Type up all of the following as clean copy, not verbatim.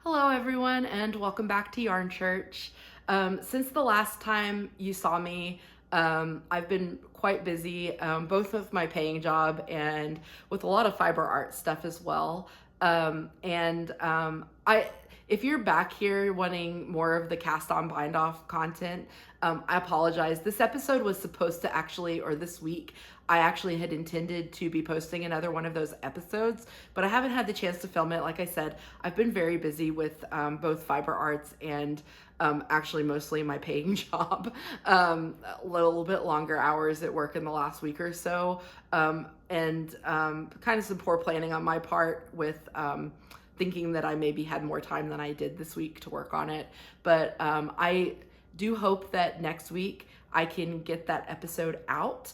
Hello everyone and welcome back to Yarn Church. Since the last time you saw me, I've been quite busy, both with my paying job and with a lot of fiber art stuff as well. If you're back here wanting more of the cast on bind off content, I apologize. This episode was supposed to actually, or this week, I actually had intended to be posting another one of those episodes, but I haven't had the chance to film it. Like I said, I've been very busy with both fiber arts and actually mostly my paying job. A little bit longer hours at work in the last week or so, and kind of some poor planning on my part with thinking that I maybe had more time than I did this week to work on it. But I do hope that next week I can get that episode out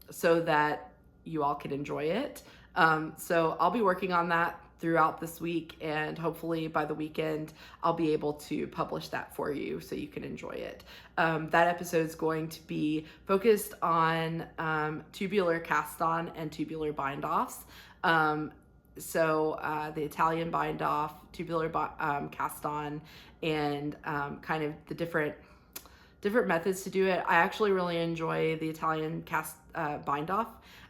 so that you all can enjoy it. So I'll be working on that throughout this week, and hopefully by the weekend I'll be able to publish that for you so you can enjoy it. That episode is going to be focused on tubular cast on and tubular bind offs. So the Italian bind off, tubular cast on, and kind of the different methods to do it. I actually really enjoy the Italian cast bind off.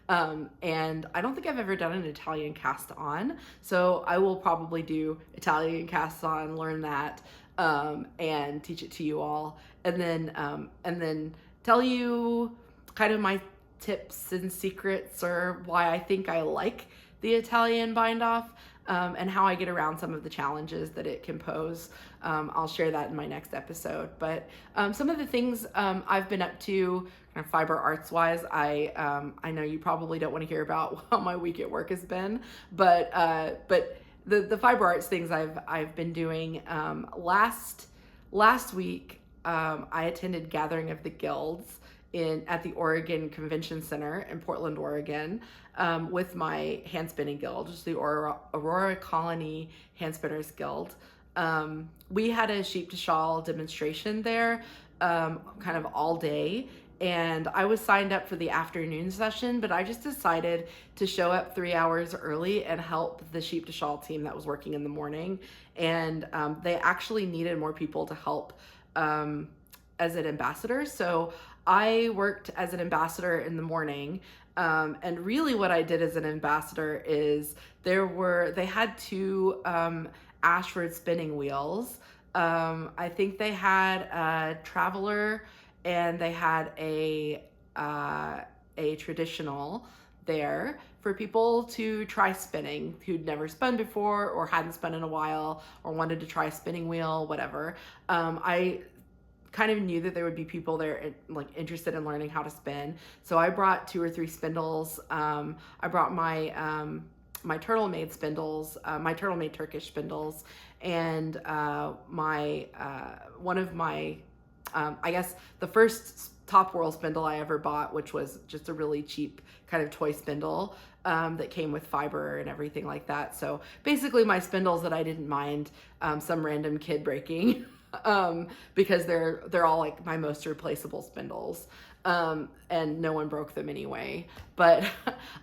And I don't think I've ever done an Italian cast on, so I will probably do Italian cast on, learn that, and teach it to you all, and then tell you kind of my tips and secrets, or why I think I like the Italian bind off, and how I get around some of the challenges that it can pose. I'll share that in my next episode. But some of the things I've been up to kind of fiber arts wise, I know you probably don't want to hear about how my week at work has been, but the fiber arts things I've been doing. Last week I attended Gathering of the Guilds at the Oregon Convention Center in Portland, Oregon, with my hand spinning guild, which is the Aurora Colony Hand Spinners Guild. We had a sheep to shawl demonstration there, kind of all day, and I was signed up for the afternoon session, but I just decided to show up 3 hours early and help the sheep to shawl team that was working in the morning. And they actually needed more people to help as an ambassador. So I worked as an ambassador in the morning. And really what I did as an ambassador is they had two Ashford spinning wheels. I think they had a Traveler and they had a traditional there for people to try spinning who'd never spun before or hadn't spun in a while or wanted to try a spinning wheel, whatever. I kind of knew that there would be people there like interested in learning how to spin. So I brought 2 or 3 spindles. I brought my my Turtle Made spindles, my Turtle Made Turkish spindles, and one of my I guess the first top whirl spindle I ever bought, which was just a really cheap kind of toy spindle that came with fiber and everything like that. So basically my spindles that I didn't mind some random kid breaking because they're all like my most replaceable spindles, and no one broke them anyway. But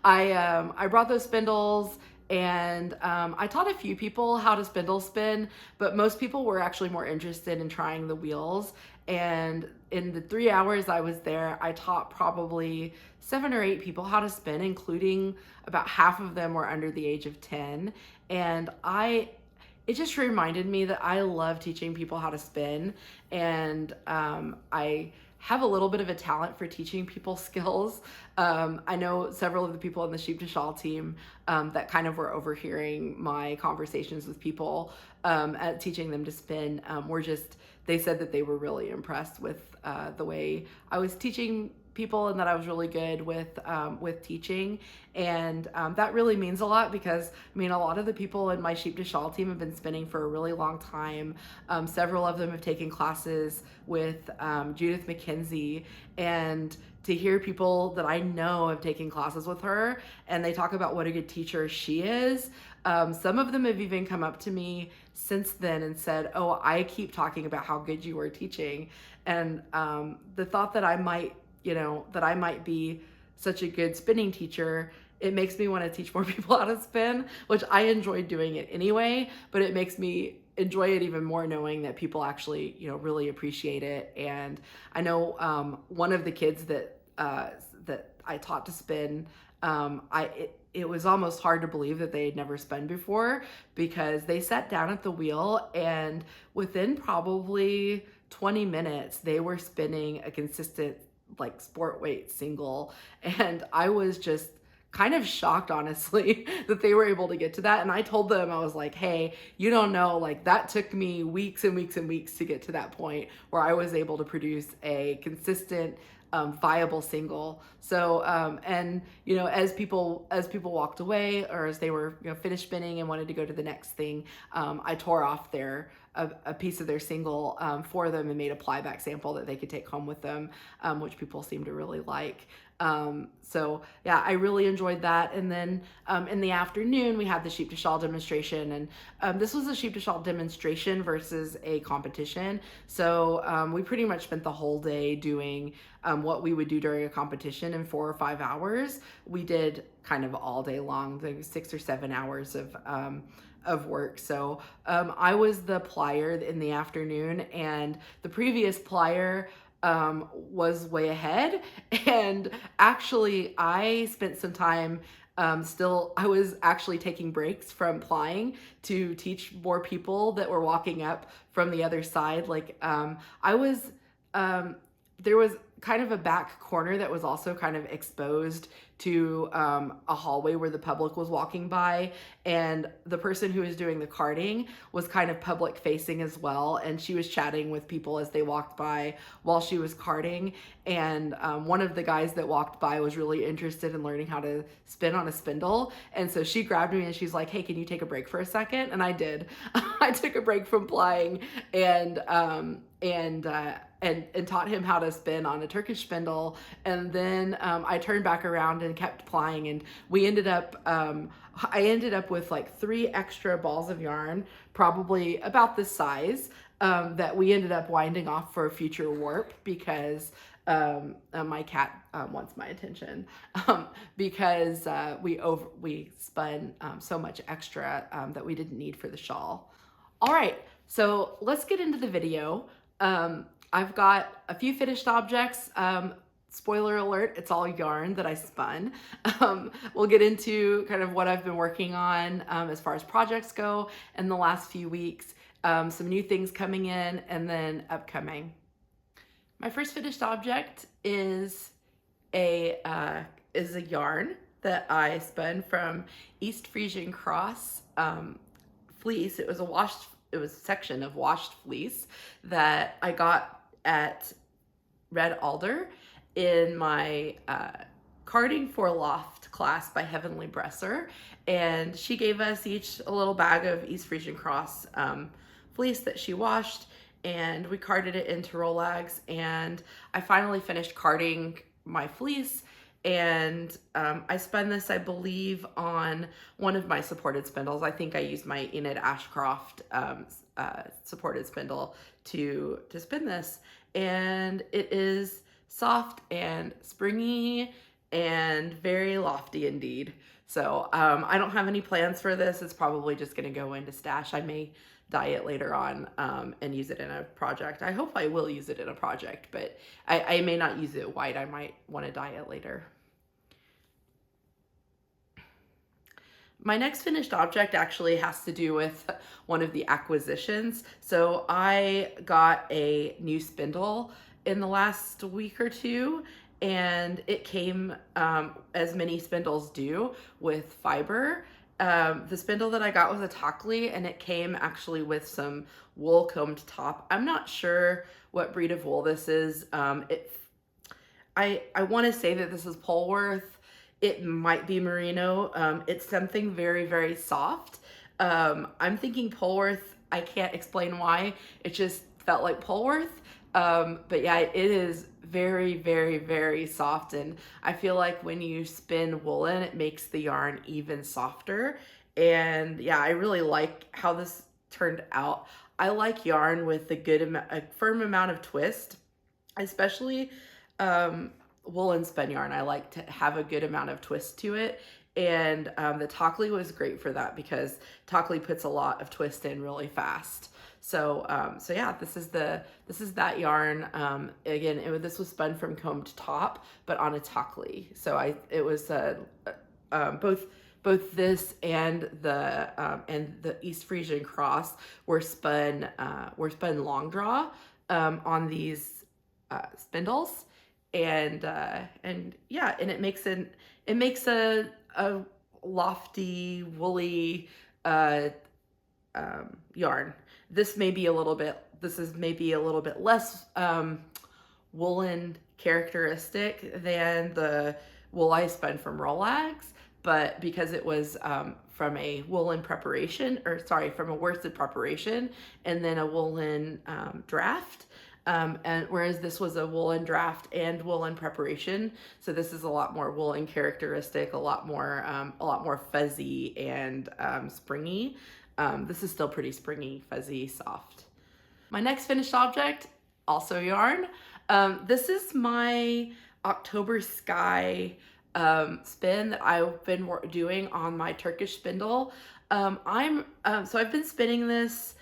I brought those spindles, and I taught a few people how to spindle spin, but most people were actually more interested in trying the wheels. And in the 3 hours I was there, I taught probably 7 or 8 people how to spin, including about half of them were under the age of 10. And it just reminded me that I love teaching people how to spin, and I have a little bit of a talent for teaching people skills. I know several of the people in the sheep to shawl team that kind of were overhearing my conversations with people at teaching them to spin they said that they were really impressed with the way I was teaching people, and that I was really good with teaching. And that really means a lot, because I mean, a lot of the people in my sheep to shawl team have been spinning for a really long time. Several of them have taken classes with Judith McKenzie, and to hear people that I know have taken classes with her and they talk about what a good teacher she is. Some of them have even come up to me since then and said, "Oh, I keep talking about how good you were teaching." And the thought that I might be such a good spinning teacher it makes me want to teach more people how to spin, which I enjoy doing it anyway, but it makes me enjoy it even more knowing that people actually, you know, really appreciate it. And I know one of the kids that that I taught to spin, it was almost hard to believe that they had never spun before, because they sat down at the wheel and within probably 20 minutes they were spinning a consistent like sport weight single, and I was just kind of shocked, honestly, that they were able to get to that. And I told them, I was like, hey, you don't know, like that took me weeks and weeks and weeks to get to that point where I was able to produce a consistent viable single. So and you know, as people walked away, or as they were, you know, finished spinning and wanted to go to the next thing, I tore off a piece of their single for them and made a plyback sample that they could take home with them, which people seem to really like. So yeah, I really enjoyed that. And then in the afternoon we had the sheep to shawl demonstration, and this was a sheep to shawl demonstration versus a competition. So we pretty much spent the whole day doing what we would do during a competition in 4 or 5 hours. We did kind of all day long, like 6 or 7 hours of work. So I was the plier in the afternoon, and the previous plier was way ahead. And actually I spent some time I was actually taking breaks from plying to teach more people that were walking up from the other side. Like there was kind of a back corner that was also kind of exposed to a hallway where the public was walking by, and the person who was doing the carding was kind of public facing as well, and she was chatting with people as they walked by while she was carding. And one of the guys that walked by was really interested in learning how to spin on a spindle, and so she grabbed me and she's like, hey, can you take a break for a second? And I did. I took a break from plying and taught him how to spin on a Turkish spindle. And then I turned back around and kept plying, and we ended up I ended up with like 3 extra balls of yarn, probably about this size, that we ended up winding off for a future warp, because my cat wants my attention, because we spun so much extra that we didn't need for the shawl. All right, so let's get into the video. I've got a few finished objects. Spoiler alert, it's all yarn that I spun. We'll get into kind of what I've been working on as far as projects go in the last few weeks, some new things coming in, and then upcoming. My first finished object is a yarn that I spun from East Fresian Cross fleece. It was a section of washed fleece that I got at Red Alder in my Carding for Loft class by Heavenly Bresser, and she gave us each a little bag of East Fresian Cross fleece that she washed, and we carded it into Rolags. And I finally finished carding my fleece, and I spun this, I believe, on one of my supported spindles. I think I used my Enid Ashcroft supported spindle to spin this, and it is soft and springy and very lofty indeed. So I don't have any plans for this. It's probably just going to go into stash. I may dye it later on and use it in a project. I hope I will use it in a project, but I may not use it white. I might want to dye it later. My next finished object actually has to do with one of the acquisitions. So I got a new spindle in the last week or two, and it came, as many spindles do, with fiber. The spindle that I got was a Tockley, and it came actually with some wool combed top. I'm not sure what breed of wool this is. I want to say that this is Polwarth. It might be Merino. It's something very, very soft. I'm thinking Polwarth. I can't explain why. It just felt like Polwarth. But yeah, it is very, very, very soft. And I feel like when you spin woolen, it makes the yarn even softer. And yeah, I really like how this turned out. I like yarn with a firm amount of twist, especially woolen spun yarn. I like to have a good amount of twist to it. And the Targhee was great for that because Targhee puts a lot of twist in really fast. So so yeah, this is that yarn. Again, this was spun from comb to top, but on a Targhee. So it was both this and the East Fresian Cross were spun long draw on these spindles, and yeah, and it makes a lofty woolly yarn. This is maybe a little bit less woolen characteristic than the wool I spun from Rollags, but because it was from a woolen preparation, from a worsted preparation and then a woolen draft, and whereas this was a woolen draft and woolen preparation, so this is a lot more woolen characteristic, a lot more fuzzy and springy. This is still pretty springy, fuzzy, soft. My next finished object, also yarn. This is my October Sky spin that I've been doing on my Turkish spindle. So I've been spinning this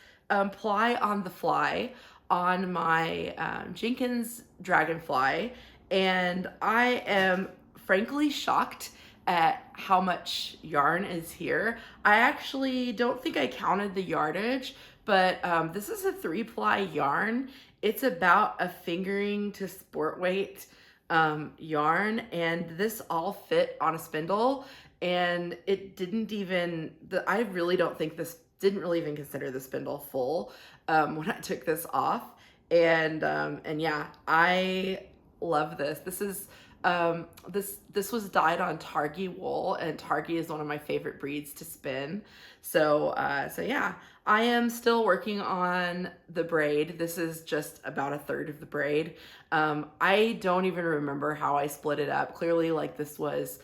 ply on the fly on my Jenkins Dragonfly, and I am frankly shocked at how much yarn is here. I actually don't think I counted the yardage, but this is a 3-ply yarn. It's about a fingering to sport weight yarn, and this all fit on a spindle, and it didn't even, I really don't think this, didn't really even consider the spindle full when I took this off, and yeah, I love this. This is this was dyed on Targhee wool, and Targhee is one of my favorite breeds to spin. So so yeah, I am still working on the braid. This is just about a third of the braid. I don't even remember how I split it up. Clearly, like this was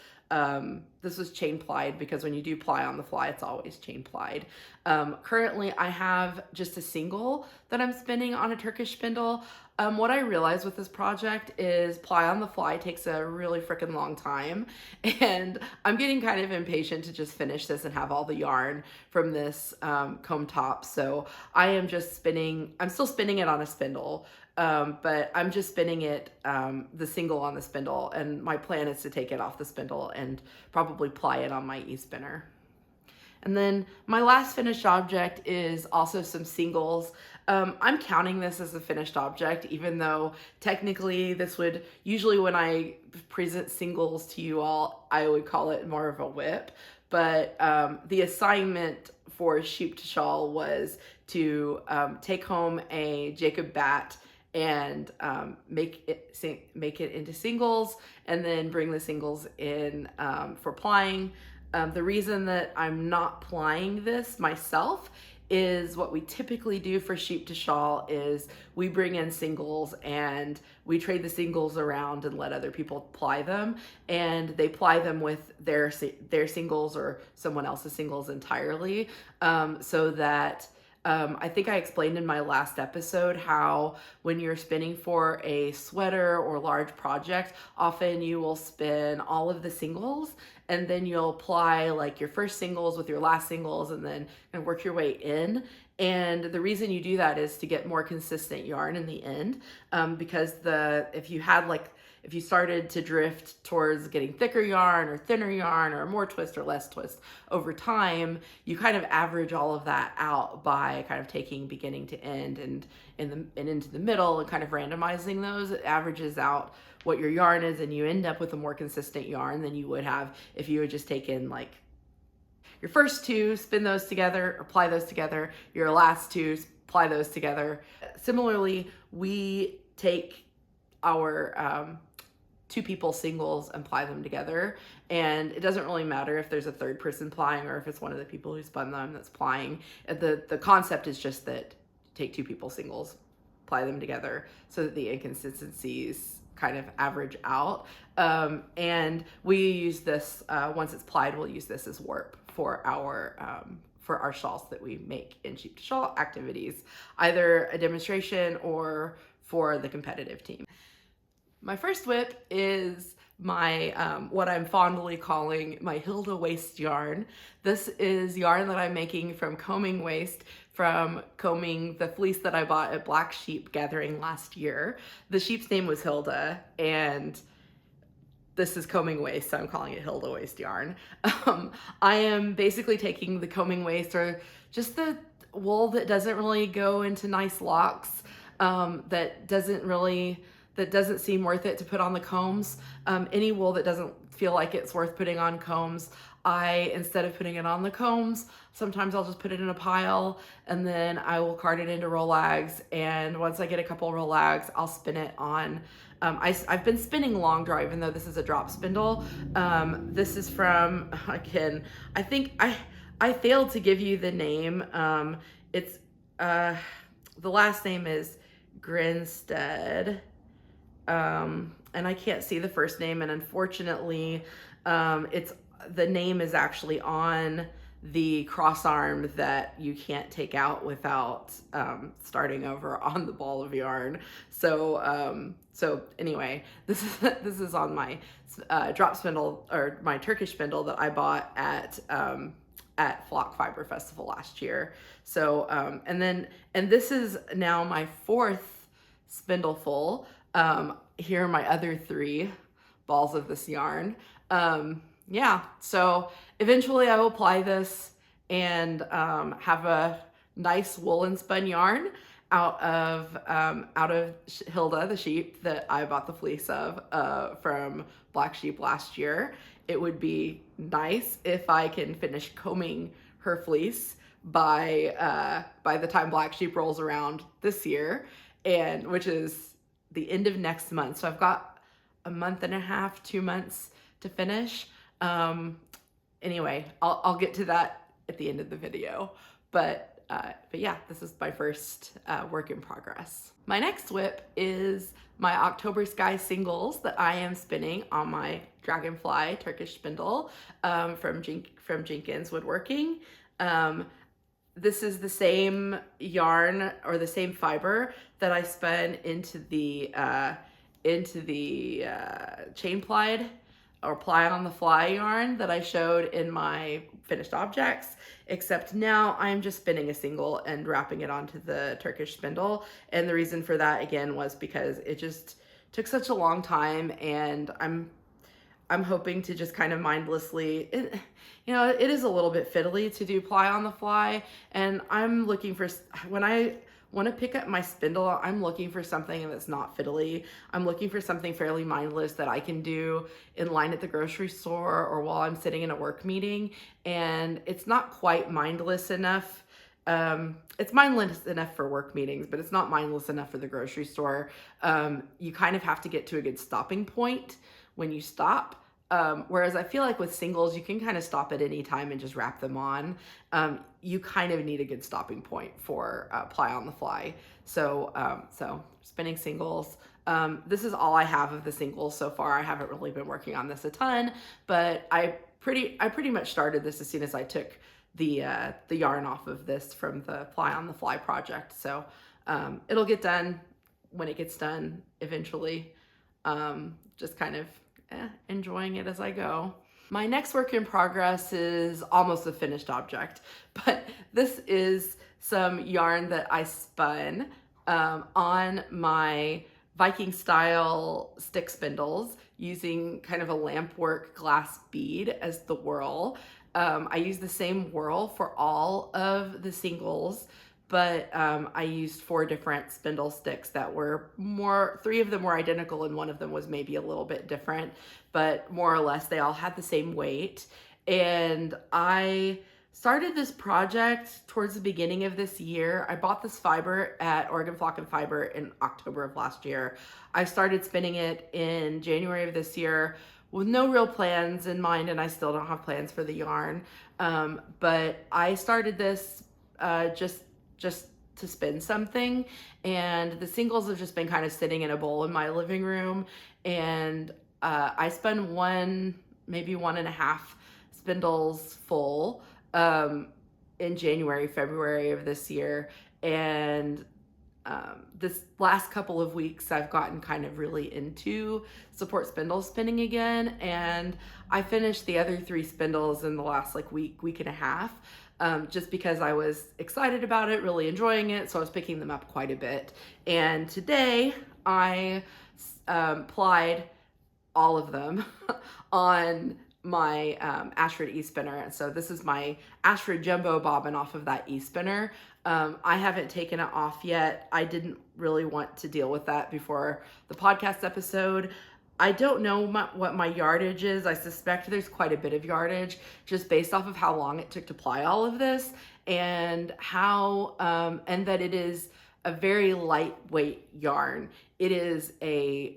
chain plied, because when you do ply on the fly, it's always chain plied. Currently, I have just a single that I'm spinning on a Turkish spindle. What I realized with this project is ply on the fly takes a really freaking long time, and I'm getting kind of impatient to just finish this and have all the yarn from this comb top. So I'm still spinning it on a spindle, but I'm just spinning it, the single on the spindle, and my plan is to take it off the spindle and probably ply it on my e-spinner. And then my last finished object is also some singles. I'm counting this as a finished object, even though technically this would, usually when I present singles to you all, I would call it more of a whip. But the assignment for Sheep to Shawl was to take home a Jacob Batt and make it into singles, and then bring the singles in for plying. The reason that I'm not plying this myself is what we typically do for Sheep to Shawl is we bring in singles and we trade the singles around and let other people ply them, and they ply them with their singles or someone else's singles entirely, so that I think I explained in my last episode how when you're spinning for a sweater or large project, often you will spin all of the singles, and then you'll apply like your first singles with your last singles, and then work your way in. And the reason you do that is to get more consistent yarn in the end, because if you started to drift towards getting thicker yarn or thinner yarn or more twist or less twist over time, you kind of average all of that out by kind of taking beginning to end and into the middle and kind of randomizing those. It averages out what your yarn is, and you end up with a more consistent yarn than you would have if you had just taken like your first two, spin those together or ply those together, your last two, ply those together. Similarly, we take our two people singles and ply them together, and it doesn't really matter if there's a third person plying or if it's one of the people who spun them that's plying. The concept is just that take two people singles, ply them together so that the inconsistencies kind of average out, and we use this once it's plied, we'll use this as warp for our shawls that we make in Sheep to Shawl activities, either a demonstration or for the competitive team. My first whip is my what I'm fondly calling my Hilda waste yarn. This is yarn that I'm making from combing waste from combing the fleece that I bought at Black Sheep Gathering last year. The sheep's name was Hilda, and this is combing waste, so I'm calling it Hilda waste yarn. I am basically taking the combing waste, or just the wool that doesn't really go into nice locks, that doesn't seem worth it to put on the combs. Any wool that doesn't feel like it's worth putting on combs, instead of putting it on the combs, sometimes I'll just put it in a pile, and then I will cart it into rollags. And once I get a couple rollags, I'll spin it on. I've been spinning long draw, even though this is a drop spindle. This is from, again, I think I failed to give you the name. It's the last name is Grinstead. And I can't see the first name, and unfortunately, the name is actually on the cross arm that you can't take out without starting over on the ball of yarn. So anyway, this is on my drop spindle, or my Turkish spindle that I bought at Flock Fiber Festival last year. So and this is now my 4th spindleful. Here are my other 3 balls of this yarn. Yeah, so eventually I will apply this and have a nice woolen spun yarn out of Hilda, the sheep that I bought the fleece of from Black Sheep last year. It would be nice if I can finish combing her fleece by the time Black Sheep rolls around this year, and which is the end of next month. So I've got a month and a half, 2 months to finish. Anyway, I'll get to that at the end of the video. But yeah, this is my first work in progress. My next whip is my October Sky singles that I am spinning on my Dragonfly Turkish spindle from Jenkins Woodworking. This is the same yarn, or the same fiber, that I spun into the chain plied or ply on the fly yarn that I showed in my finished objects, except now I'm just spinning a single and wrapping it onto the Turkish spindle. And the reason for that, again, was because it just took such a long time, and I'm hoping to just kind of mindlessly, it is a little bit fiddly to do ply on the fly, and I'm looking for, when I want to pick up my spindle, I'm looking for something that's not fiddly. I'm looking for something fairly mindless that I can do in line at the grocery store or while I'm sitting in a work meeting. And it's not quite mindless enough. It's mindless enough for work meetings, but it's not mindless enough for the grocery store. You kind of have to get to a good stopping point when you stop. Whereas I feel like with singles, you can kind of stop at any time and just wrap them on. You kind of need a good stopping point for ply on the fly. So spinning singles. This is all I have of the singles so far. I haven't really been working on this a ton, but I pretty much started this as soon as I took the yarn off of this from the ply on the fly project. So it'll get done when it gets done eventually. Just kind of enjoying it as I go. My next work in progress is almost a finished object, but this is some yarn that I spun on my Viking style stick spindles using kind of a lampwork glass bead as the whirl. I used the same whirl for all of the singles, but I used 4 different spindle sticks that were 3 of them were identical and one of them was maybe a little bit different, but more or less they all had the same weight. And I started this project towards the beginning of this year. I bought this fiber at Oregon Flock and Fiber in October of last year. I started spinning it in January of this year with no real plans in mind, and I still don't have plans for the yarn. But I started this just to spin something, and the singles have just been kind of sitting in a bowl in my living room, and I spun maybe 1.5 spindles full in January, February of this year, and this last couple of weeks, I've gotten kind of really into support spindle spinning again, and I finished the other 3 spindles in the last like week and a half, just because I was excited about it, really enjoying it, so I was picking them up quite a bit. And today I plied all of them on my Ashford e-spinner. And so this is my Ashford jumbo bobbin off of that e-spinner. I haven't taken it off yet. I didn't really want to deal with that before the podcast episode. I don't know what my yardage is. I suspect there's quite a bit of yardage just based off of how long it took to ply all of this, and how and that it is a very lightweight yarn. It is a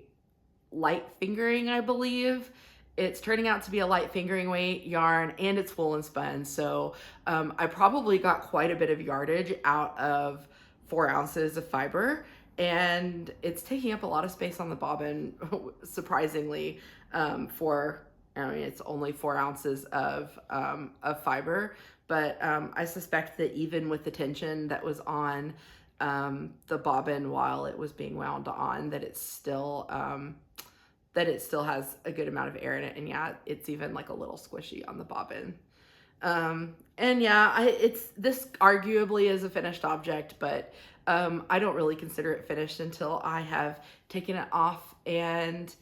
light fingering, I believe. It's turning out to be a light fingering weight yarn, and it's woolen spun. So I probably got quite a bit of yardage out of 4 ounces of fiber, and it's taking up a lot of space on the bobbin, surprisingly, it's only 4 ounces of fiber. But I suspect that even with the tension that was on the bobbin while it was being wound on, that it still has a good amount of air in it. And yeah, it's even like a little squishy on the bobbin. And yeah, this arguably is a finished object, but I don't really consider it finished until I have taken it off and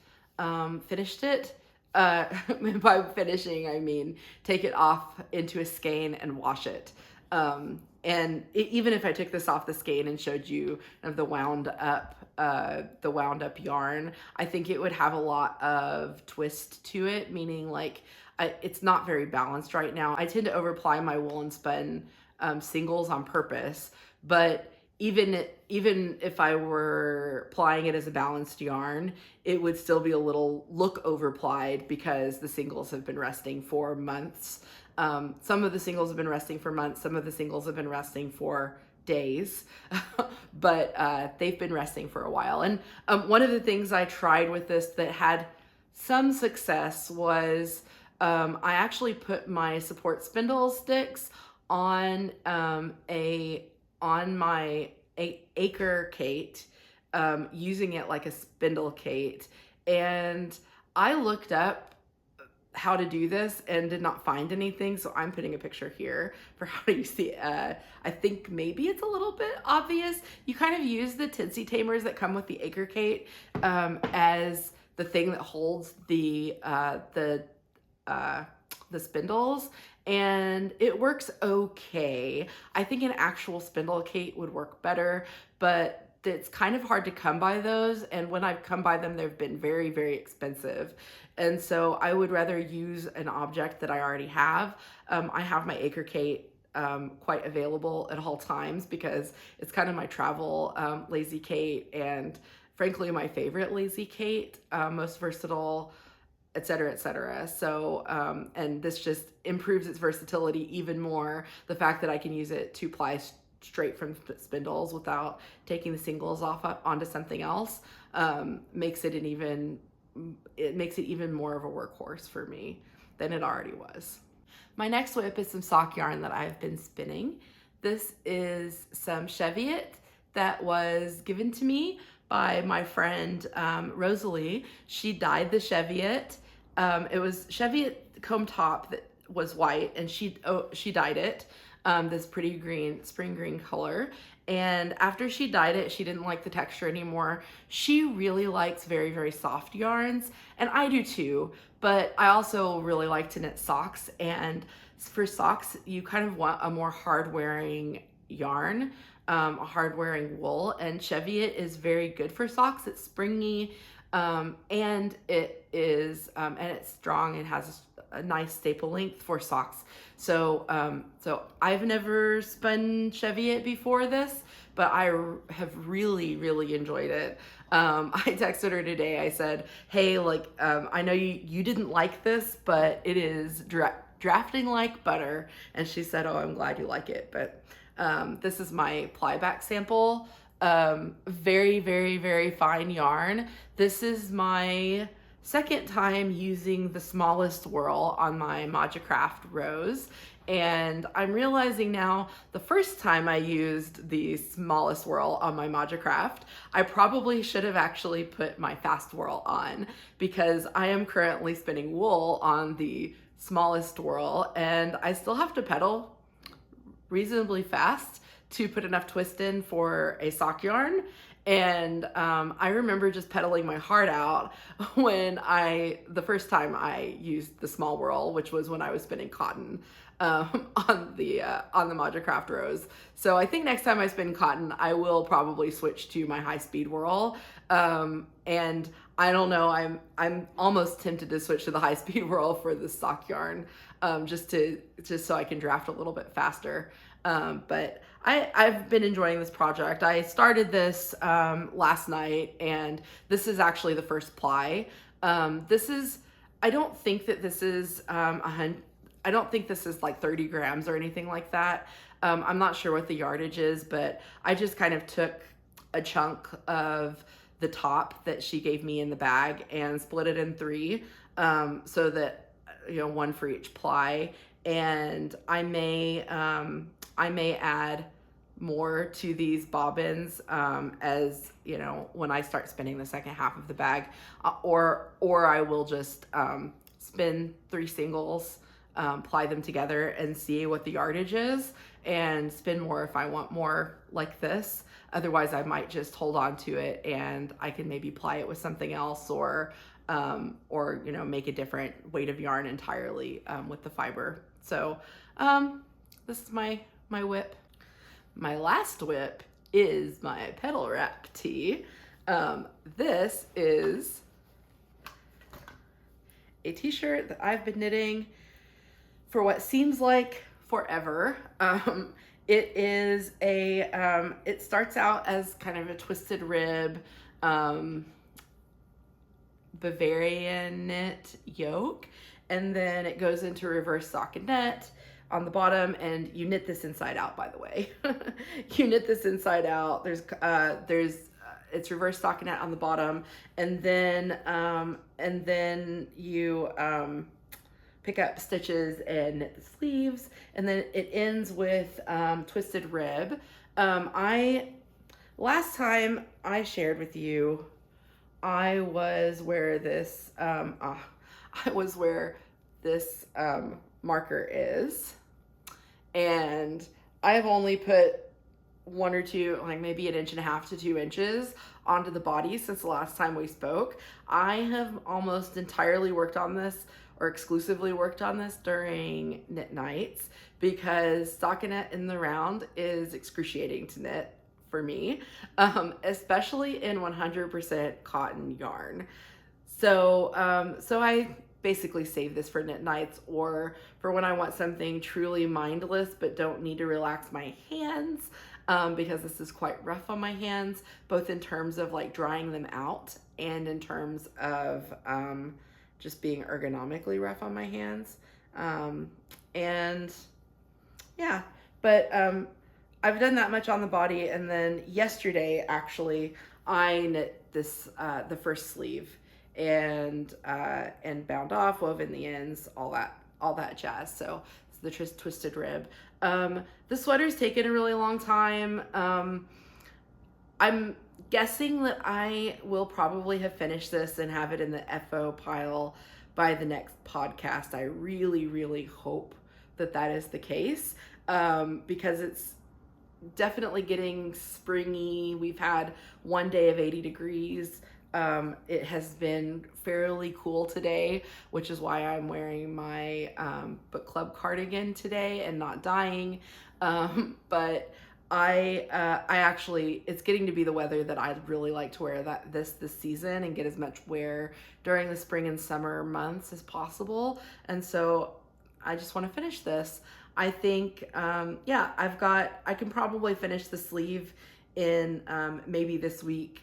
finished it. By finishing, I mean take it off into a skein and wash it. Even if I took this off the skein and showed you of the wound up yarn, I think it would have a lot of twist to it, meaning like it's not very balanced right now. I tend to overply my woolen spun singles on purpose, but even if I were plying it as a balanced yarn, it would still be a little look overplied because the singles have been resting for months. Some of the singles have been resting for months, some of the singles have been resting for days, but they've been resting for a while. And one of the things I tried with this that had some success was I actually put my support spindle sticks on my acre Kate, using it like a spindle Kate. And I looked up how to do this and did not find anything, so I'm putting a picture here for how to use the I think maybe it's a little bit obvious. You kind of use the tinsy tamers that come with the acre Kate as the thing that holds the spindles, and it works okay. I think an actual spindle Kate would work better, but it's kind of hard to come by those, and when I've come by them, they've been very, very expensive. And so I would rather use an object that I already have. I have my acre Kate quite available at all times because it's kind of my travel lazy Kate, and frankly my favorite lazy Kate, most versatile, etc., etc. So and this just improves its versatility even more. The fact that I can use it to ply straight from spindles without taking the singles off onto something else makes it even more of a workhorse for me than it already was. My next whip is some sock yarn that I've been spinning. This is some Cheviot that was given to me by my friend Rosalie. She dyed the Cheviot. It was Cheviot comb top that was white, and she dyed it this pretty green, spring green color. And after she dyed it, she didn't like the texture anymore. She really likes very, very soft yarns, and I do too, but I also really like to knit socks. And for socks, you kind of want a more hard-wearing yarn, a hard-wearing wool, and Cheviot is very good for socks. It's springy, and it is, and it's strong and has a nice staple length for socks. So I've never spun Cheviot before this, but I have really, really enjoyed it. I texted her today. I said, hey, like, I know you didn't like this, but it is drafting like butter. And she said, oh, I'm glad you like it. But this is my plyback sample. Very, very, very fine yarn. This is my second time using the smallest whirl on my Majacraft Rose, And I'm realizing now, the first time I used the smallest whirl on my Majacraft, I probably should have actually put my fast whirl on, because I am currently spinning wool on the smallest whirl, and I still have to pedal reasonably fast to put enough twist in for a sock yarn. And I remember just pedaling my heart out when the first time I used the small whirl, which was when I was spinning cotton on the Majacraft rows. So I think next time I spin cotton, I will probably switch to my high speed whirl. And I don't know, I'm almost tempted to switch to the high speed whirl for the sock yarn, just so I can draft a little bit faster. But I've been enjoying this project. I started this last night, and this is actually the first ply. I don't think that this is I don't think this is like 30 grams or anything like that. I'm not sure what the yardage is, but I just kind of took a chunk of the top that she gave me in the bag and split it in 3, so that, one for each ply. And I may add more to these bobbins as when I start spinning the second half of the bag, or I will just spin 3 singles, ply them together and see what the yardage is, and spin more if I want more like this. Otherwise, I might just hold on to it, and I can maybe ply it with something else, or make a different weight of yarn entirely with the fiber. So this is my whip. My last whip is my Petal wrap tee. This is a t-shirt that I've been knitting for what seems like forever. It is it starts out as kind of a twisted rib Bavarian knit yoke, and then it goes into reverse stockinette on the bottom, and you knit this inside out, by the way. You knit this inside out. It's reverse stockinette on the bottom, and then you pick up stitches and knit the sleeves, and then it ends with twisted rib. Last time I shared with you, I was where this marker is, and I've only put 1 or 2, like maybe 1.5 inches to 2 inches onto the body since the last time we spoke. I have almost entirely worked on this, or exclusively worked on this, during knit nights, because stockinette in the round is excruciating to knit for me, especially in 100% cotton yarn. So I basically save this for knit nights, or for when I want something truly mindless but don't need to relax my hands, because this is quite rough on my hands, both in terms of like drying them out and in terms of just being ergonomically rough on my hands. And yeah, but I've done that much on the body, and then yesterday actually I knit this the first sleeve, and bound off, wove in the ends, all that jazz. So it's the twisted rib. The sweater's taken a really long time. I'm guessing that I will probably have finished this and have it in the FO pile by the next podcast. I really, really hope that is the case, because it's definitely getting springy. We've had 1 day of 80 degrees. It has been fairly cool today, which is why I'm wearing my book club cardigan today and not dyeing. But I actually, it's getting to be the weather that I'd really like to wear this season and get as much wear during the spring and summer months as possible. And so I just want to finish this. I think, I can probably finish the sleeve in maybe this week,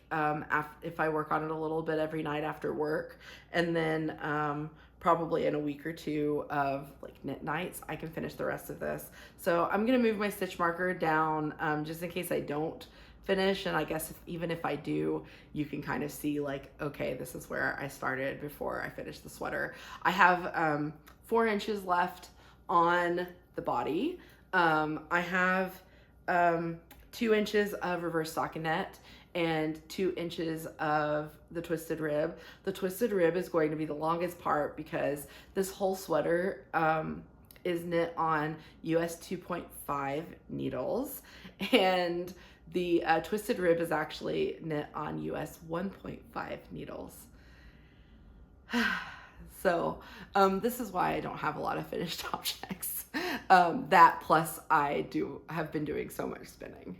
if I work on it a little bit every night after work, and then probably in a week or 2 of like knit nights, I can finish the rest of this. So I'm gonna move my stitch marker down just in case I don't finish, and I guess even if I do, you can kind of see like, okay, this is where I started before I finished the sweater. I have 4 inches left on the body. I have 2 inches of reverse stockinette and 2 inches of the twisted rib. The twisted rib is going to be the longest part because this whole sweater is knit on US 2.5 needles, and the twisted rib is actually knit on US 1.5 needles. So this is why I don't have a lot of finished objects. That plus I have been doing so much spinning.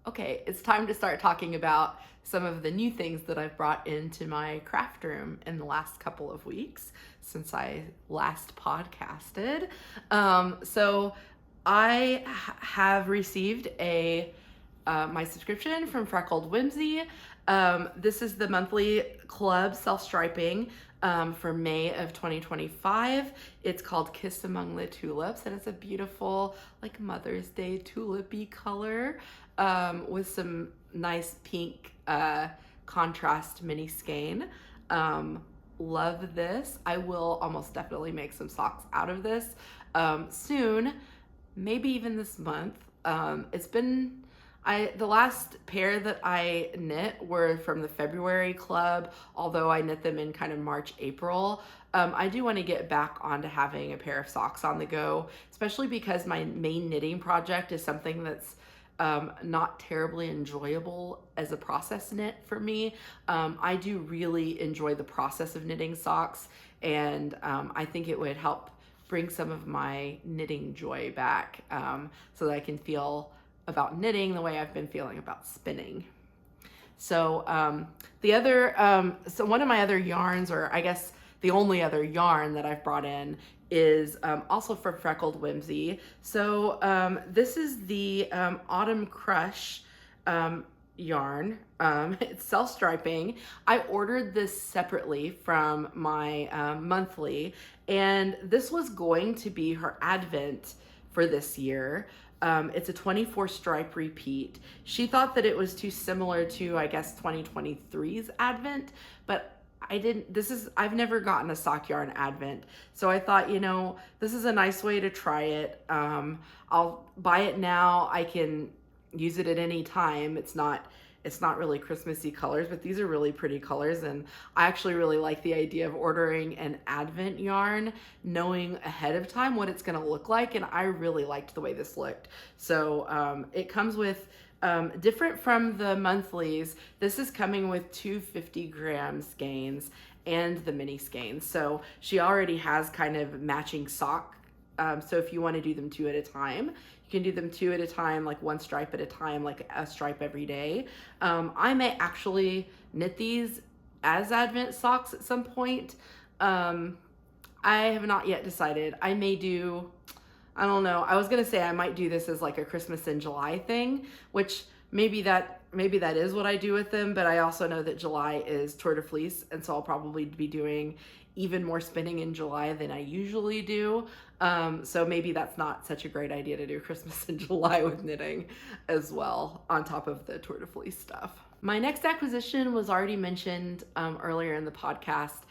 Okay, it's time to start talking about some of the new things that I've brought into my craft room in the last couple of weeks since I last podcasted. So I have received my subscription from Freckled Whimsy. This is the monthly club self-striping for May of 2025. It's called Kiss Among the Tulips, and it's a beautiful like Mother's Day tulip-y color with some nice pink contrast mini skein. Love this. I will almost definitely make some socks out of this soon, maybe even this month. The last pair that I knit were from the February club, although I knit them in kind of March, April. I do want to get back onto having a pair of socks on the go, especially because my main knitting project is something that's not terribly enjoyable as a process knit for me. I do really enjoy the process of knitting socks, and I think it would help bring some of my knitting joy back so that I can feel about knitting the way I've been feeling about spinning. So so one of my other yarns, or I guess the only other yarn that I've brought in, is also from Freckled Whimsy. So this is the Autumn Crush yarn. It's self-striping. I ordered this separately from my monthly, and this was going to be her advent for this year. It's a 24 stripe repeat. She thought that it was too similar to, I guess, 2023's advent, but I've never gotten a sock yarn advent. So I thought, this is a nice way to try it. I'll buy it now. I can use it at any time. It's not really Christmassy colors, but these are really pretty colors. And I actually really like the idea of ordering an advent yarn, knowing ahead of time what it's going to look like. And I really liked the way this looked. So it comes with, different from the monthlies, this is coming with 250-gram skeins and the mini skeins. So she already has kind of matching sock. So if you want to do them 2 at a time, you can do them 2 at a time, like 1 stripe at a time, like a stripe every day. I may actually knit these as advent socks at some point. I have not yet decided. I don't know. I was going to say I might do this as like a Christmas in July thing, which maybe that is what I do with them. But I also know that July is Tour de Fleece. And so I'll probably be doing even more spinning in July than I usually do. So maybe that's not such a great idea to do Christmas in July with knitting as well, on top of the Tour de Fleece stuff. My next acquisition was already mentioned earlier in the podcast.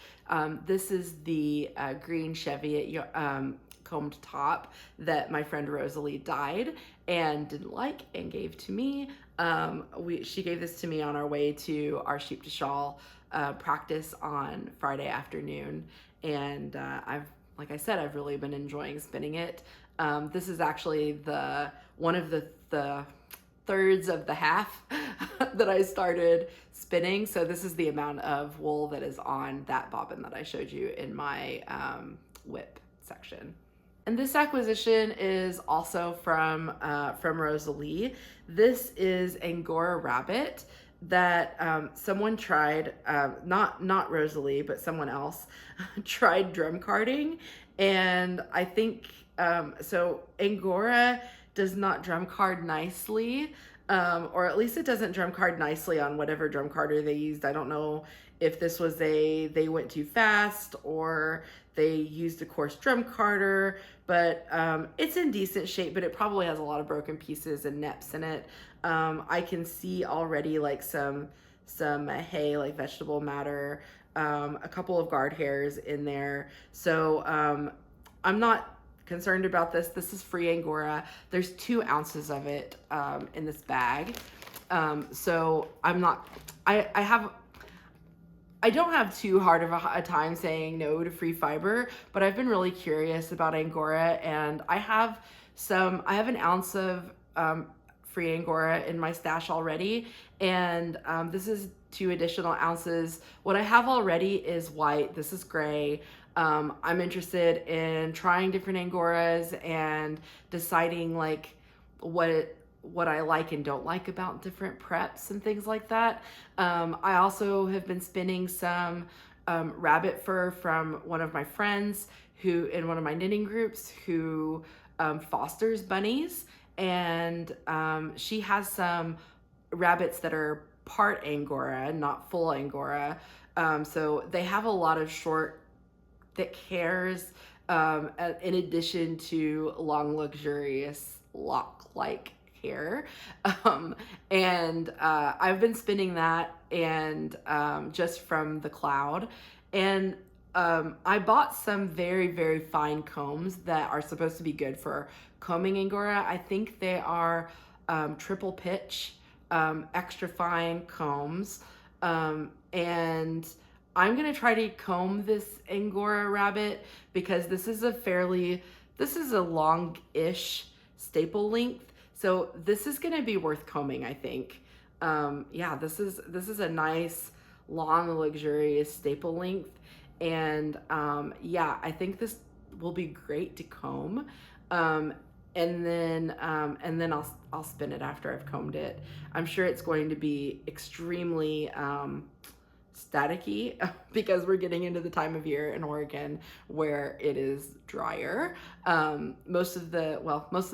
This is the green Cheviot combed top that my friend Rosalie dyed and didn't like and gave to me. She gave this to me on our way to our sheep to shawl practice on Friday afternoon, and like I said, I've really been enjoying spinning it. This is actually one of the thirds of the half that I started spinning. So this is the amount of wool that is on that bobbin that I showed you in my whip section. And this acquisition is also from Rosalie. This is Angora Rabbit that someone tried, not Rosalie, but someone else tried drum carding. And I think, so Angora does not drum card nicely, or at least it doesn't drum card nicely on whatever drum carder they used. I don't know if this was they went too fast or they used a coarse drum carder, but it's in decent shape, but it probably has a lot of broken pieces and neps in it. I can see already like some hay, like vegetable matter, a couple of guard hairs in there. So I'm not concerned about this. This is free Angora. There's 2 ounces of it in this bag. So I'm not, I don't have too hard of a time saying no to free fiber, but I've been really curious about Angora, and I have an ounce of free Angora in my stash already, and this is 2 additional ounces. What I have already is white. This is gray. I'm interested in trying different Angoras and deciding like what I like and don't like about different preps and things like that. I also have been spinning some rabbit fur from one of my friends who, in one of my knitting groups, who fosters bunnies, and she has some rabbits that are part Angora, not full Angora. So they have a lot of short, thick hairs, in addition to long, luxurious lock-like hair. And I've been spinning that, and just from the cloud. And I bought some very, very fine combs that are supposed to be good for combing Angora. I think they are triple pitch, extra fine combs. And I'm gonna try to comb this Angora rabbit because this is a long-ish staple length. So this is gonna be worth combing, I think. Yeah, this is a nice, long, luxurious staple length. And yeah, I think this will be great to comb. And then I'll spin it after I've combed it. I'm sure it's going to be extremely staticky because we're getting into the time of year in Oregon where it is drier. Most of the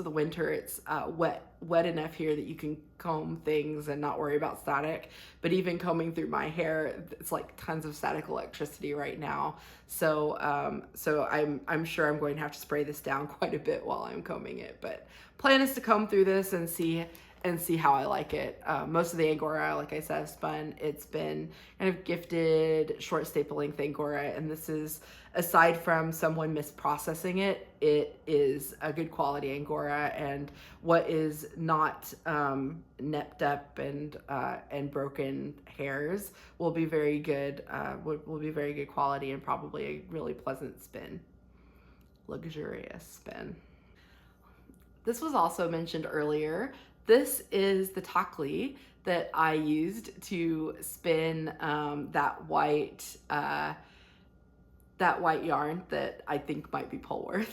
winter it's wet enough here that you can comb things and not worry about static. But even combing through my hair, it's like tons of static electricity right now. So I'm sure I'm going to have to spray this down quite a bit while I'm combing it. But plan is to comb through this and see how I like it. Most of the Angora, like I said, I've spun. It's been kind of gifted short staple length Angora, and this is, aside from someone misprocessing it, it is a good quality Angora, and what is not nepped up and broken hairs will be very good. Will be very good quality and probably a really pleasant spin, luxurious spin. This was also mentioned earlier. This is the Targhee that I used to spin that white yarn that I think might be Polwarth.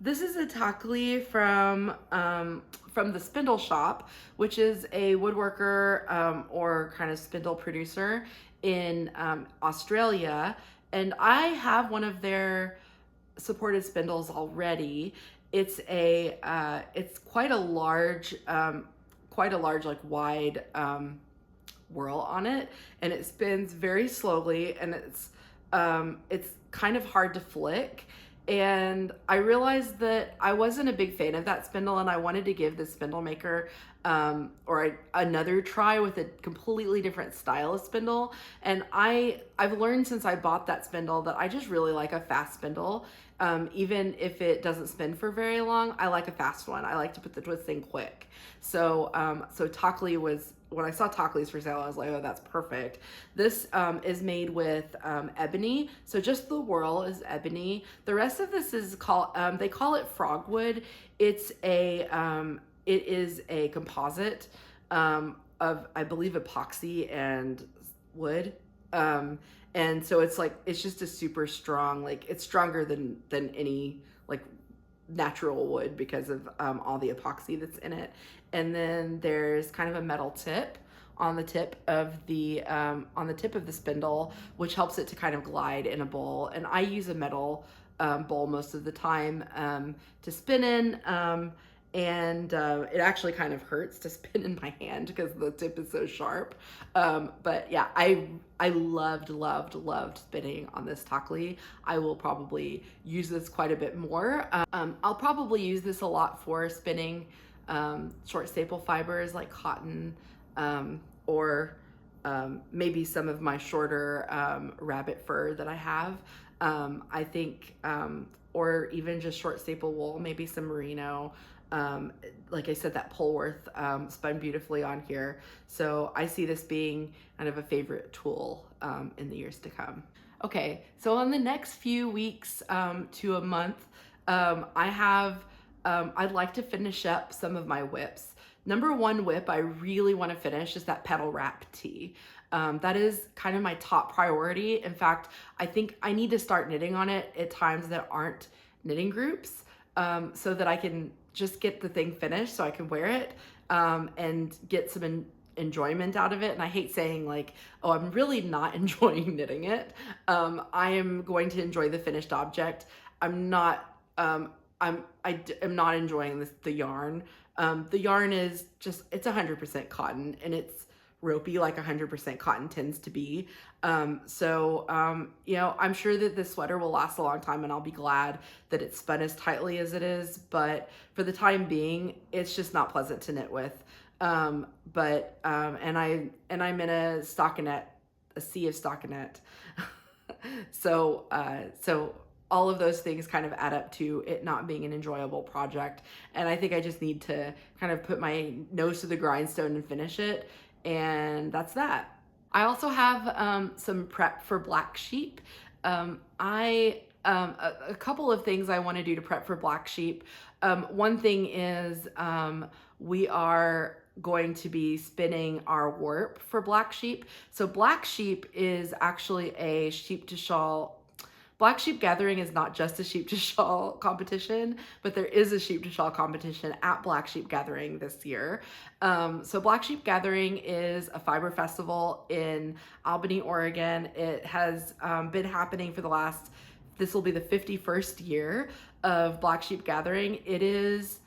This is a Targhee from the Spindle Shop, which is a woodworker or kind of spindle producer in Australia, and I have one of their supported spindles already. It's quite a large like wide whirl on it, and it spins very slowly, and it's kind of hard to flick. And I realized that I wasn't a big fan of that spindle, and I wanted to give the spindle maker another try with a completely different style of spindle. And I've learned since I bought that spindle that I just really like a fast spindle. Even if it doesn't spin for very long, I like a fast one. I like to put the twist in quick. So Targhee was, when I saw Targhees for sale, I was like, oh, that's perfect. This is made with ebony. So just the whirl is ebony. The rest of this is they call it frogwood. It is a composite of, I believe, epoxy and wood. And so it's just a super strong, like it's stronger than any like natural wood because of all the epoxy that's in it. And then there's kind of a metal tip on the tip of the spindle, which helps it to kind of glide in a bowl. And I use a metal bowl most of the time to spin in. And it actually kind of hurts to spin in my hand because the tip is so sharp. But yeah, I loved spinning on this Targhee. I will probably use this quite a bit more. I'll probably use this a lot for spinning short staple fibers like cotton, or maybe some of my shorter rabbit fur that I have. I think, or even just short staple wool, maybe some merino. Like I said, that Polwarth spun beautifully on here. So I see this being kind of a favorite tool in the years to come. Okay, so on the next few weeks to a month, I'd like to finish up some of my whips. Number one whip I really want to finish is that Petal wrap tee. That is kind of my top priority. In fact, I think I need to start knitting on it at times that aren't knitting groups, so that I can just get the thing finished so I can wear it and get some enjoyment out of it. And I hate saying like, oh, I'm really not enjoying knitting it. I am going to enjoy the finished object. I'm not enjoying the yarn. The yarn is just, it's 100% cotton, and it's ropey like 100% cotton tends to be. You know, I'm sure that this sweater will last a long time, and I'll be glad that it's spun as tightly as it is, but for the time being, it's just not pleasant to knit with. And I'm in a stockinette, a sea of stockinette. So all of those things kind of add up to it not being an enjoyable project. And I think I just need to kind of put my nose to the grindstone and finish it. And that's that. I also have some prep for Black Sheep. A couple of things I want to do to prep for Black Sheep. One thing is we are going to be spinning our warp for Black Sheep. So Black Sheep is actually a sheep to shawl. Black Sheep Gathering is not just a sheep to shawl competition, but there is a sheep to shawl competition at Black Sheep Gathering this year. So Black Sheep Gathering is a fiber festival in Albany, Oregon. It has been happening for this will be the 51st year of Black Sheep Gathering. It is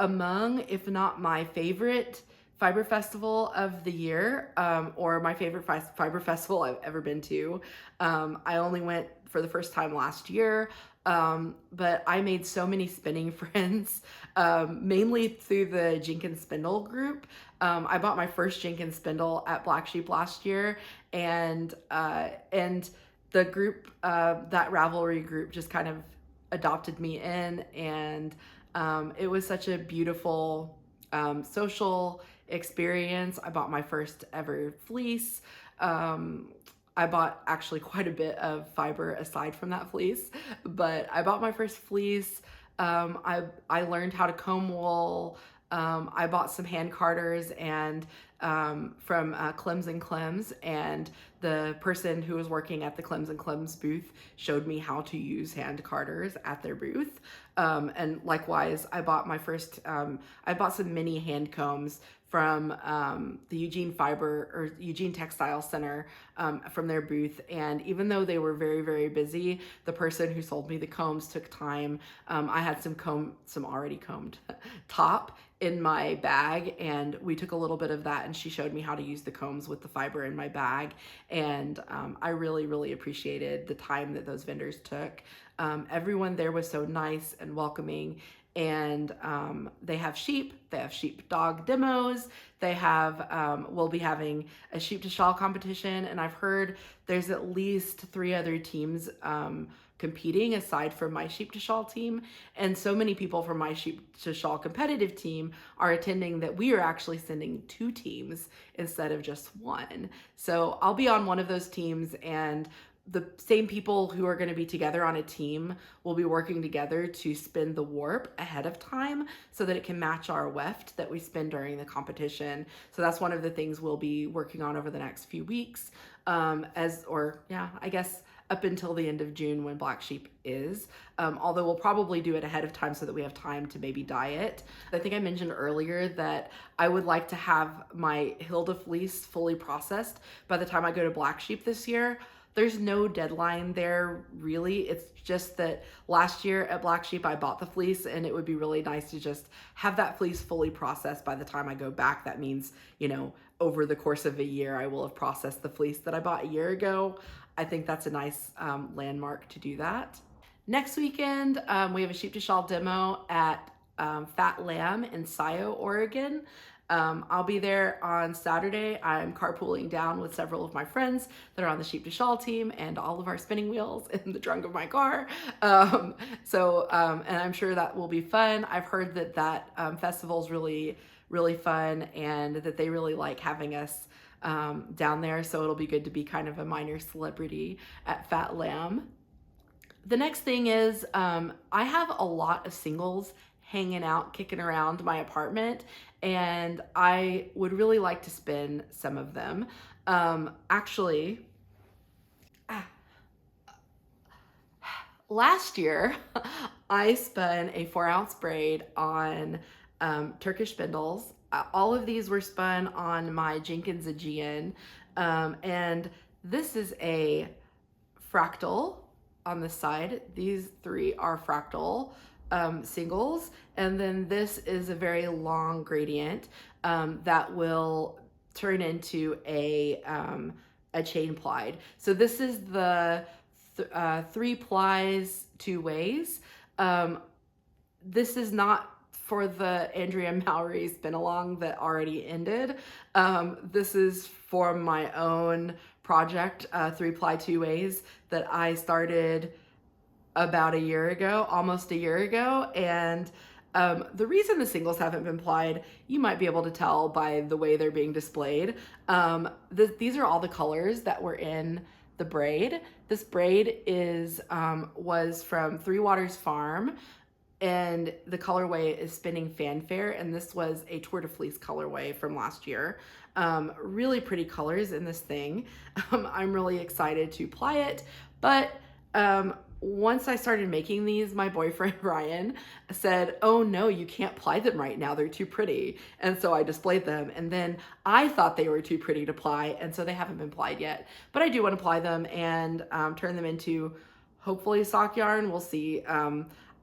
among, if not my favorite fiber festival of the year, or my favorite fiber festival I've ever been to. I only went for the first time last year, but I made so many spinning friends, mainly through the Jenkins Spindle group. I bought my first Jenkins spindle at Black Sheep last year, and the group, that Ravelry group, just kind of adopted me in, and it was such a beautiful social experience. I bought my first ever fleece. I bought actually quite a bit of fiber aside from that fleece, but I bought my first fleece. I learned how to comb wool. I bought some hand carders and from Clems and Clems, and the person who was working at the Clems and Clems booth showed me how to use hand carders at their booth. And likewise, I bought I bought some mini hand combs from the Eugene Textile Center, from their booth. And even though they were very, very busy, the person who sold me the combs took time. I had some already combed top in my bag, and we took a little bit of that, and she showed me how to use the combs with the fiber in my bag. And I really, really appreciated the time that those vendors took. Everyone there was so nice and welcoming, and they have sheepdog demos. They have, we'll be having a sheep to shawl competition, and I've heard there's at least 3 other teams competing aside from my sheep to shawl team. And so many people from my sheep to shawl competitive team are attending that we are actually sending 2 teams instead of just 1. So I'll be on one of those teams, and the same people who are going to be together on a team will be working together to spin the warp ahead of time so that it can match our weft that we spin during the competition. So that's one of the things we'll be working on over the next few weeks, I guess up until the end of June when Black Sheep is, although we'll probably do it ahead of time so that we have time to maybe dye it. I think I mentioned earlier that I would like to have my Hilda fleece fully processed by the time I go to Black Sheep this year. There's no deadline there, really. It's just that last year at Black Sheep, I bought the fleece, and it would be really nice to just have that fleece fully processed by the time I go back. That means, over the course of a year, I will have processed the fleece that I bought a year ago. I think that's a nice landmark to do that. Next weekend, we have a sheep to shawl demo at Fat Lamb in Scio, Oregon. I'll be there on Saturday. I'm carpooling down with several of my friends that are on the Sheep to Shawl team and all of our spinning wheels in the trunk of my car. And I'm sure that will be fun. I've heard that festival's really, really fun and that they really like having us down there. So it'll be good to be kind of a minor celebrity at Fat Lamb. The next thing is I have a lot of singles hanging out, kicking around my apartment, and I would really like to spin some of them. Last year, I spun a 4-ounce braid on Turkish spindles. All of these were spun on my Jenkins Aegean, and this is a fractal on the side. These 3 are fractal singles, and then this is a very long gradient that will turn into a chain plied. So this is the 3 plies 2 ways. This is not for the Andrea Mowry spin along that already ended. This is for my own project, 3 ply 2 ways, that I started about a year ago, almost a year ago. And the reason the singles haven't been plied, you might be able to tell by the way they're being displayed. These are all the colors that were in the braid. This braid was from Three Waters Farm, and the colorway is Spinning Fanfare, and this was a Tour de Fleece colorway from last year. Really pretty colors in this thing. I'm really excited to ply it, but once I started making these, my boyfriend Ryan said, "Oh no, you can't ply them right now, they're too pretty." And so I displayed them, and then I thought they were too pretty to ply, and so they haven't been plied yet. But I do want to ply them and turn them into hopefully sock yarn. We'll see.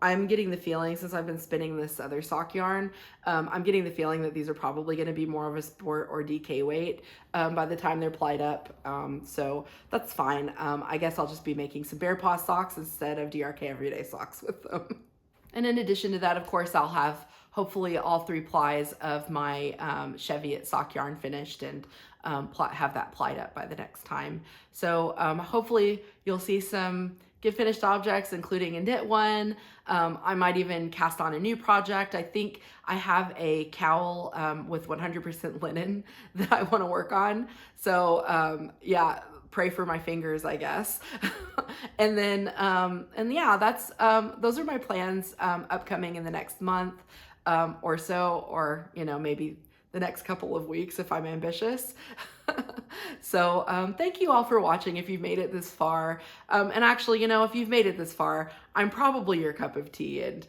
I'm getting the feeling, since I've been spinning this other sock yarn, I'm getting the feeling that these are probably going to be more of a sport or DK weight by the time they're plied up. So that's fine. I guess I'll just be making some bear paw socks instead of DRK everyday socks with them. And in addition to that, of course, I'll have hopefully all 3 plies of my Cheviot sock yarn finished and have that plied up by the next time. So hopefully you'll see some get finished objects, including a knit one. I might even cast on a new project. I think I have a cowl with 100% linen that I want to work on. So yeah, pray for my fingers, I guess. And then, and yeah, that's, those are my plans upcoming in the next month or so, or, you know, maybe the next couple of weeks if I'm ambitious. So thank you all for watching if you've made it this far. And actually, you know, if you've made it this far, I'm probably your cup of tea, and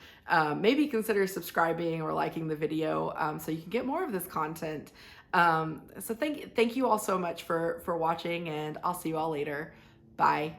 maybe consider subscribing or liking the video so you can get more of this content. So thank you all so much for watching, and I'll see you all later. Bye.